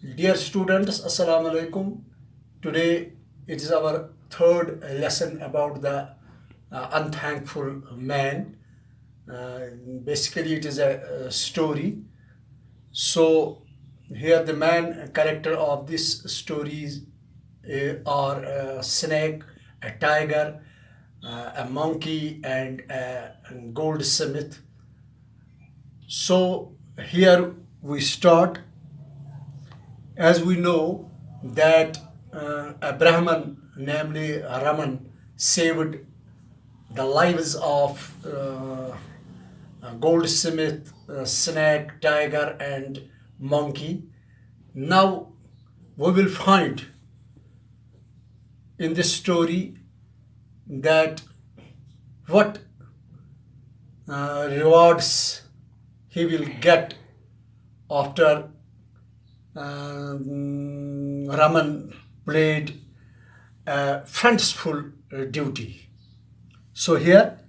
Dear students, Assalamu alaikum. Today it is our third lesson about the unthankful man. Basically, it is a story. So, here the man character of this stories are a snake, a tiger, a monkey, and a goldsmith. So, here we start. As we know that a Brahman, namely Raman, saved the lives of goldsmith, snake, tiger, and monkey. Now we will find in this story that what rewards he will get after Raman played a fanciful duty. So here,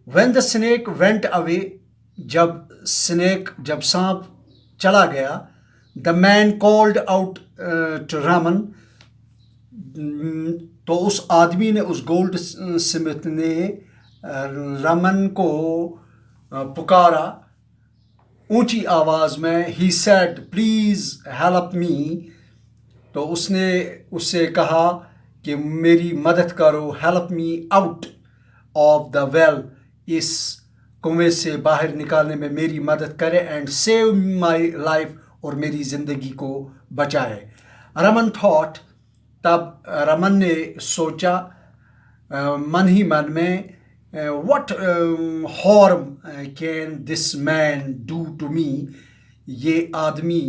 when the snake went away, जब सांप चला गया, the man called out to Raman. तो उस आदमी ने, उस gold Smith ने रमन को पुकारा ऊंची आवाज़ में. He said please help me. तो उसने उससे कहा कि मेरी मदद करो, help me out of the well, इस कुएं से बाहर निकालने में मेरी मदद करे, एंड सेव माई लाइफ, और मेरी ज़िंदगी को बचाए. रमन थॉट, तब रमन ने सोचा मन ही मन में, what harm can this man do to me? ये आदमी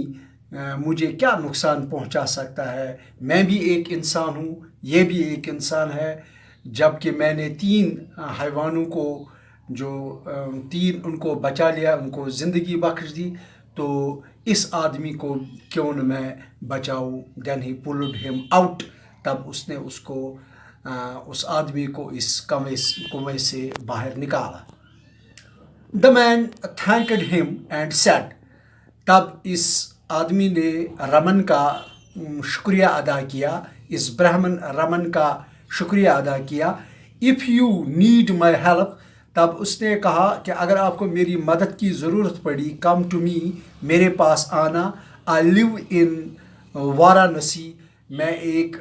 मुझे क्या नुकसान पहुंचा सकता है? मैं भी एक इंसान हूँ, ये भी एक इंसान है. जबकि मैंने 3 हैवानों को जो 3 उनको बचा लिया, उनको ज़िंदगी बख्श दी, तो इस आदमी को क्यों न मैं बचाऊँ. Then he pulled him out. तब उसने उसको उस आदमी को इस कुएं से बाहर निकाला. The man thanked him and said. तब इस आदमी ने रमन का शुक्रिया अदा किया, इस ब्राह्मण रमन का शुक्रिया अदा किया. If you need my help, तब उसने कहा कि अगर आपको मेरी मदद की ज़रूरत पड़ी, कम टू मी, मेरे पास आना. आई लिव इन वाराणसी. मैं एक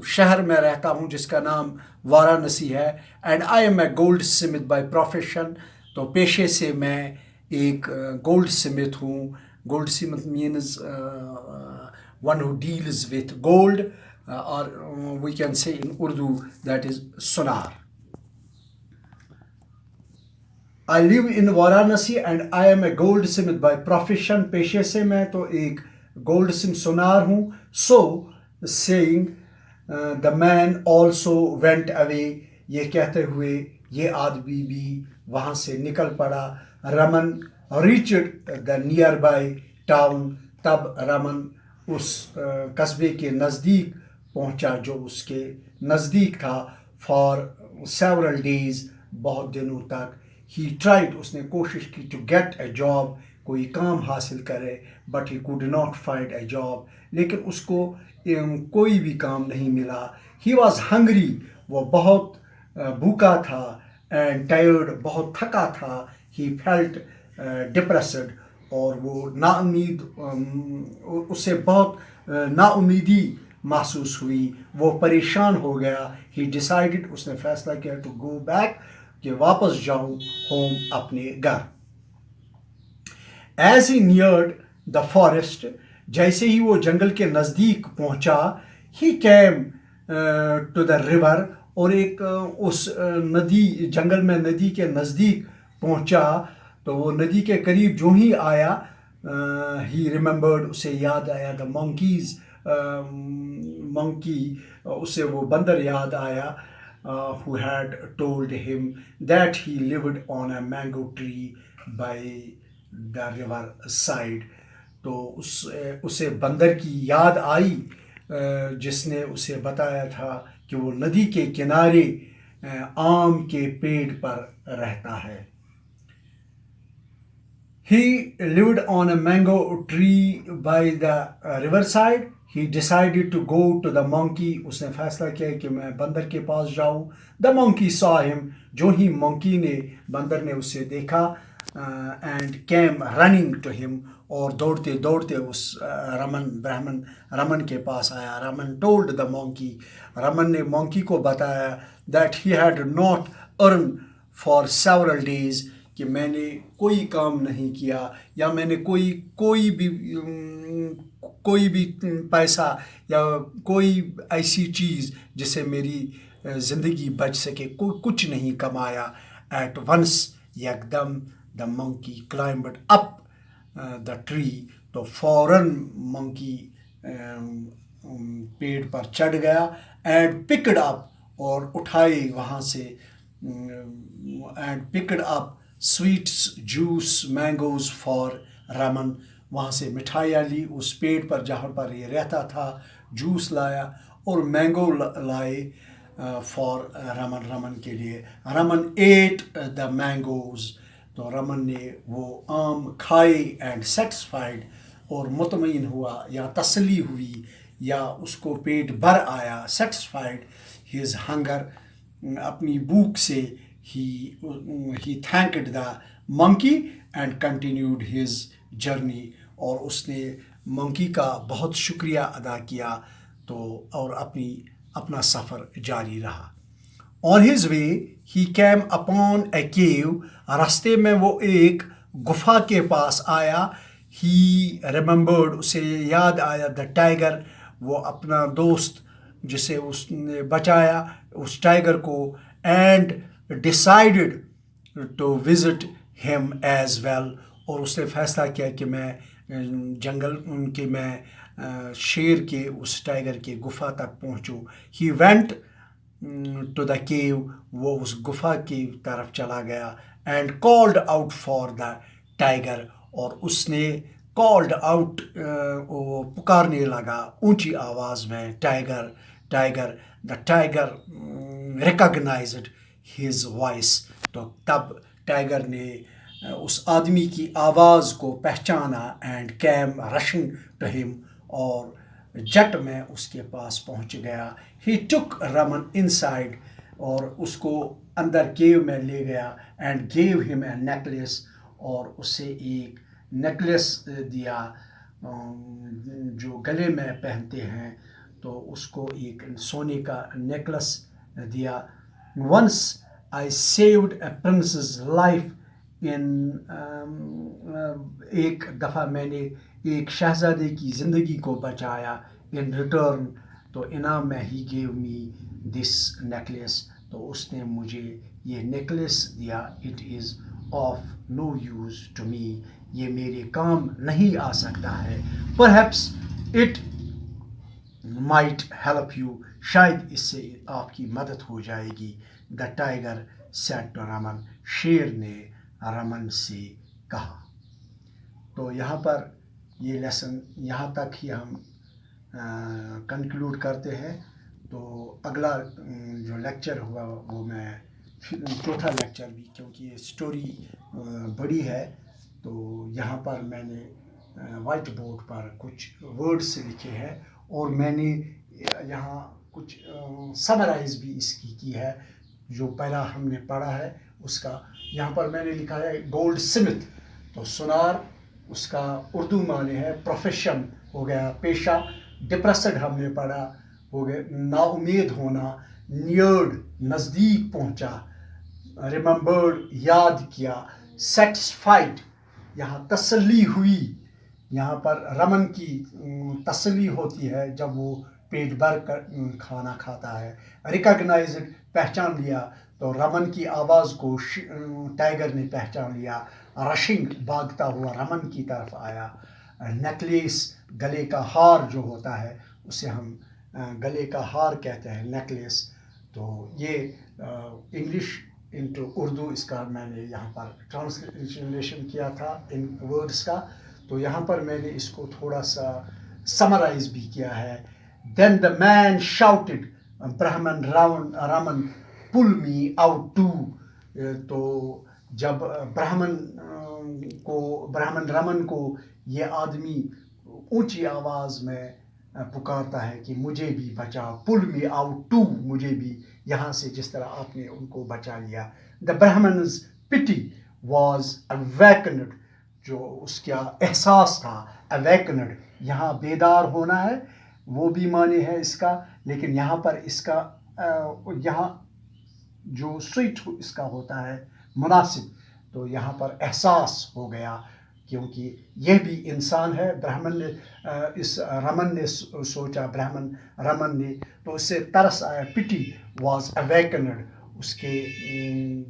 शहर में रहता हूँ जिसका नाम वाराणसी है. And I am a goldsmith by profession. तो पेशे से मैं एक गोल्ड स्मिथ हूँ. Goldsmith means one who deals with gold, और we can say in Urdu that is सुनार. I live in Varanasi and I am a goldsmith by profession. पेशे से मैं तो एक गोल्ड स्मिथ सुनार हूँ. So saying the man also went away. ये कहते हुए ये आदमी भी वहाँ से निकल पड़ा. Raman reached the near by town. तब रमन उस कस्बे के नज़दीक पहुँचा जो उसके नज़दीक था. फॉर सेवरल डेज, बहुत दिनों तक. ही ट्राइड, उसने कोशिश की, टू गेट ए जॉब, कोई काम हासिल करे. But he could not find A job, लेकिन उसको कोई भी काम नहीं मिला. ही वॉज हंग्री, वो बहुत भूखा था. एंड टायर्ड, बहुत थका था. ही फेल्ट डिप्रेस्ड, और वो नाउमीद, उससे बहुत नाउमीदी महसूस हुई. वो परेशान हो गया. ही डिसाइडेड, उसने फैसला किया टू गो बैक, कि वापस जाऊं होम, अपने घर. As he neared the forest, जैसे ही वो जंगल के नज़दीक पहुंचा, he came to the river, और एक उस नदी, जंगल में नदी के नज़दीक पहुंचा. तो वो नदी के करीब जो ही आया, ही रिमेंबर्ड, उसे याद आया, द मंकीज़, मंकी, उसे वो बंदर याद आया, who had told him that he lived on a mango tree by the river side. तो उसे बंदर की याद आई जिसने उसे बताया था कि वो नदी के किनारे आम के पेड़ पर रहता है. He lived on a mango tree by the riverside. He decided to go to the monkey. उसने फैसला किया कि मैं बंदर के पास जाऊं. The monkey saw him. जो ही monkey ने बंदर ने उसे देखा and came running to him. और दौड़ते दौड़ते उस रमन के पास आया. Raman told the monkey. Raman ने monkey को बताया that he had not earned for several days. कि मैंने कोई काम नहीं किया या मैंने कोई भी पैसा या कोई ऐसी चीज़ जिससे मेरी ज़िंदगी बच सके कुछ नहीं कमाया. एट वंस यकदम the monkey climbed up the tree. तो फौरन मंकी पेड़ पर चढ़ गया. एंड पिकड अप और उठाए वहाँ से. And picked up sweets, juice, mangoes for Raman. वहाँ से मिठाइयाँ ली उस पेड़ पर जहाँ पर ये रहता था. जूस लाया और मैंगो लाए फॉर रमन के लिए. Raman at the mangoes. तो रमन ने वो आम खाए एंड सेटिस्फाइड और मुतमईन हुआ या तसल्ली हुई या उसको पेट भर आया. Satisfied his hunger. अपनी भूख से he thanked the monkey and continued his journey. और उसने मंकी का बहुत शुक्रिया अदा किया तो और अपना सफ़र जारी रहा. On his way he came upon a cave. रास्ते में वो एक गुफा के पास आया. He remembered. उसे याद आया the tiger. वो अपना दोस्त जिसे उसने बचाया उस टाइगर को. And decided to visit him as well. और उसने फैसला किया कि मैं जंगल उनके मैं शेर के उस टाइगर के गुफा तक पहुंचूं. He went to the cave. वो उस गुफा की तरफ चला गया. And called out for the tiger. और उसने called out वो पुकारने लगा ऊंची आवाज़ में tiger tiger. The tiger recognized his voice. तो तब टाइगर ने उस आदमी की आवाज़ को पहचाना. And came rushing to him. और जट में उसके पास पहुंच गया. He took Raman inside. और उसको अंदर केव में ले गया. And gave him a necklace. और उसे एक नेकलेस दिया जो गले में पहनते हैं. तो उसको एक सोने का नेकलेस दिया. Once I saved a prince's life in एक दफ़ा मैंने एक शहज़ादे की ज़िंदगी को बचाया. In return तो इनाम में he gave me this necklace. तो उसने मुझे ये नेकलेस दिया. It is of no use to me. ये मेरे काम नहीं आ सकता है. Perhaps it might help you. शायद इससे आपकी मदद हो जाएगी. The tiger said to Raman. शेर ने रमन से कहा. तो यहाँ पर ये लेसन यहाँ तक ही हम कंक्लूड करते हैं. तो अगला जो लेक्चर हुआ वो मैं चौथा लेक्चर भी, क्योंकि ये स्टोरी बड़ी है तो यहाँ पर मैंने वाइट बोर्ड पर कुछ वर्ड्स लिखे हैं और मैंने यहाँ कुछ समराइज भी इसकी की है. जो पहला हमने पढ़ा है उसका यहाँ पर मैंने लिखा है गोल्ड स्मिथ. तो सुनार उसका उर्दू माने है प्रोफेशन हो गया पेशा. डिप्रेस्ड हमने पढ़ा हो गया नाउम्मीद होना. नियर्ड नज़दीक पहुँचा. रिमेंबर्ड याद किया. सेटिस्फाइड यहाँ तसल्ली हुई. यहाँ पर रमन की तसल्ली होती है जब वो पेट भर कर खाना खाता है. रिकॉग्नाइज्ड पहचान लिया. तो रमन की आवाज़ को टाइगर ने पहचान लिया. रशिंग भागता हुआ रमन की तरफ आया. नेकलेस गले का हार जो होता है उसे हम गले का हार कहते हैं नेकलेस. तो ये इंग्लिश इनटू उर्दू इसका मैंने यहाँ पर ट्रांसलेशन किया था इन वर्ड्स का. तो यहाँ पर मैंने इसको थोड़ा सा समराइज भी किया है. Then the man shouted, Brahman Raman, pull me out too. तो जब ब्राह्मण को ब्राह्मण रमन को ये आदमी ऊंची आवाज़ में पुकारता है कि मुझे भी बचाओ, पुल मी आउट टू, मुझे भी यहाँ से जिस तरह आपने उनको बचा लिया. The Brahman's pity was awakened, जो उसका एहसास था, अवेकन्ड यहाँ बेदार होना है, वो भी माने है इसका, लेकिन यहाँ पर इसका यहाँ जो स्वीट इसका होता है मुनासिब, तो यहाँ पर एहसास हो गया, क्योंकि यह भी इंसान है. ब्राह्मण ने इस रमन ने सोचा, ब्राह्मण रमन ने, तो उससे तरस आया. पिटी वॉज अवेकन्ड, उसके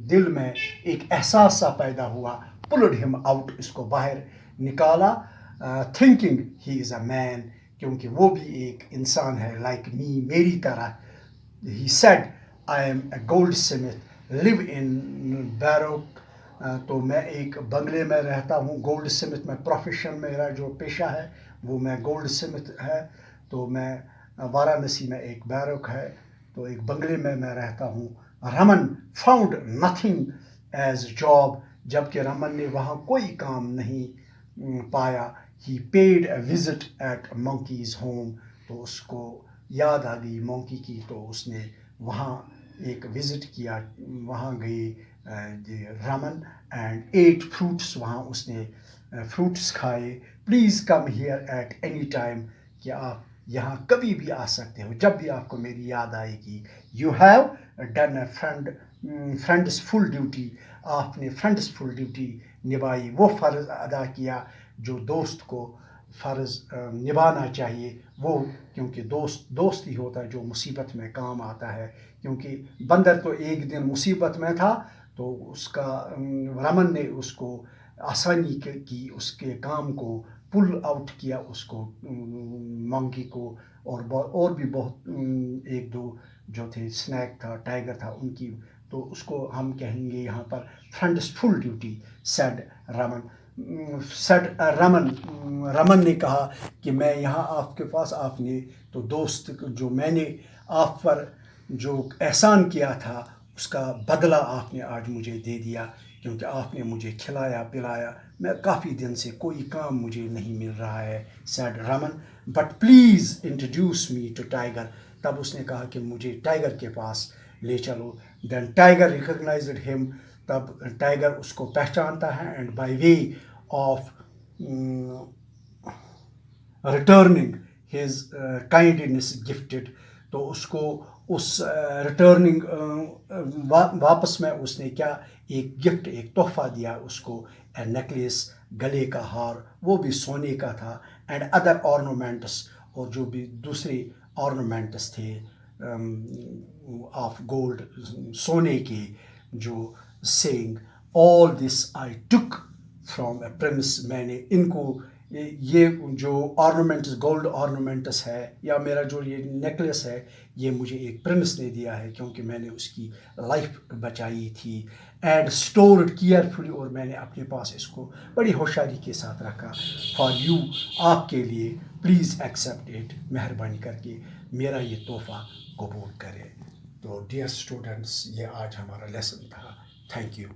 दिल में एक एहसास सा पैदा हुआ. पुल्ड हिम आउट, इसको बाहर निकाला. Thinking he is a man, क्योंकि वो भी एक इंसान है, लाइक मी, मेरी तरह. He said I am a goldsmith, live in बैरोक, तो मैं एक बंगले में रहता हूँ. गोल्ड स्मिथ में प्रोफेशन, मेरा जो पेशा है वो मैं गोल्ड स्मिथ है. तो मैं वाराणसी में एक बैरोक है, तो एक बंगले में मैं रहता हूँ. Raman found nothing as job, जबकि रमन ने वहाँ कोई काम नहीं पाया. He paid a visit at monkey's home, तो उसको याद आ गई मंकी की, तो उसने वहाँ एक विज़िट किया, वहाँ गए रमन, एंड एट फ्रूट्स, वहाँ उसने फ्रूट्स खाए. Please come here at any time, कि आप यहाँ कभी भी आ सकते हो, जब भी आपको मेरी याद आएगी. You have done a friends full duty, आपने फ्रेंड्स फुल ड्यूटी निभाई, वो फ़र्ज़ अदा किया जो दोस्त को फ़र्ज़ निभाना चाहिए. वो, क्योंकि दोस्त ही होता है जो मुसीबत में काम आता है. क्योंकि बंदर तो एक दिन मुसीबत में था, तो उसका रमन ने उसको आसानी की, उसके काम को पुल आउट किया, उसको मंकी को, और भी बहुत एक दो जो थे, स्नैक था, टाइगर था, उनकी, तो उसको हम कहेंगे यहाँ पर friends full duty. Said Raman, Raman ने कहा कि मैं यहाँ आपके पास, आपने तो दोस्त जो मैंने आप पर जो एहसान किया था, उसका बदला आपने आज मुझे दे दिया, क्योंकि आपने मुझे खिलाया पिलाया. मैं काफ़ी दिन से कोई काम मुझे नहीं मिल रहा है. Said Raman, but please introduce me to tiger, तब उसने कहा कि मुझे टाइगर के पास ले चलो. देन टाइगर रिकग्नाइज्ड हिम, तब टाइगर उसको पहचानता है. And by way of returning his kindness gifted, तो उसको उस रिटर्निंग वापस में उसने क्या, एक गिफ्ट, एक तोहफा दिया उसको. ए नेकलेस, गले का हार, वो भी सोने का था. एंड अदर ऑर्नामेंट्स, और जो भी दूसरे ऑर्नामेंट्स थे ऑफ गोल्ड, सोने के, जो saying all this I took from A Prince, मैंने इनको, ये जो ऑर्नामेंट्स, गोल्ड ऑर्नामेंट्स है, या मेरा जो ये नेकलेस है, ये मुझे एक प्रिंस ने दिया है, क्योंकि मैंने उसकी लाइफ बचाई थी. एंड स्टोर्ड केयरफुली, और मैंने अपने पास इसको बड़ी होशियारी के साथ रखा. फॉर यू, आपके लिए. प्लीज़ एक्सेप्ट इट, मेहरबानी करके मेरा ये तोहफ़ा कबूल करें. तो डियर स्टूडेंट्स, ये आज हमारा लेसन था. Thank you.